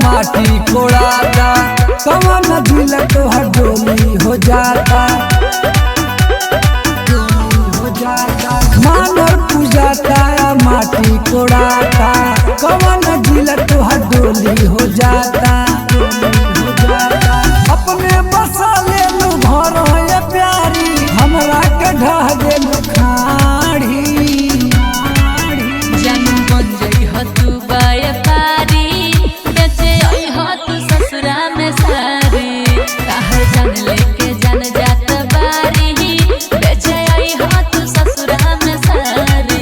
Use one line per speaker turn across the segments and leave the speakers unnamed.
माटी कोड़ाता कवन दिल तोहर डोली हो जाता मानर पूजाता माटी कोड़ाता कवन दिल तोहर डोली हो जाता अपने बसा ले लो घर है प्यारी हमरा के ढह देलू खाड़ी
जानू बन जई ह तू बाय पारी बेचे आई ह तू ससुरा में सारी काहे जान लेके जान जात बारी बेचे आई ह तू ससुरा में सारी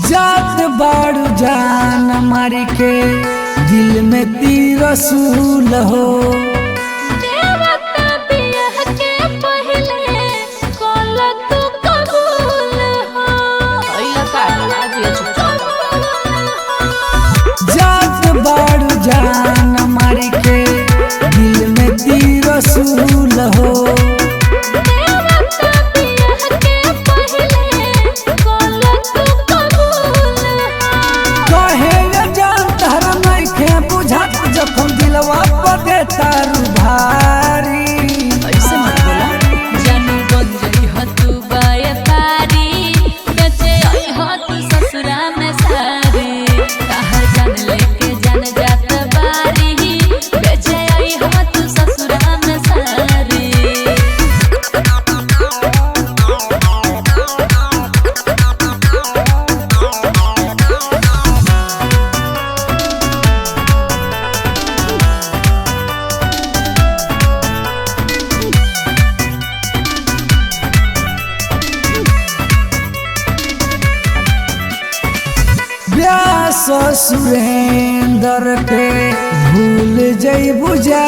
जात बाड़ू जान मारी के दिल में तीर रसूल हो
देवता बियाह के पहले कोल तू कबूल हो अइला का आज ये
जात बाड़ू जान मारी के दिल में तीर रसूल हो तारू भारी
ऐसे मत बोला जानू बन जई ह तू बाय पारी बेचे आई ह तू ससुरा में सारी काहे जान लेके जान जात बारी बेचे आई ह तू ससुरा में सारी
व्यास सुरेंद्र के भूल जई बुझा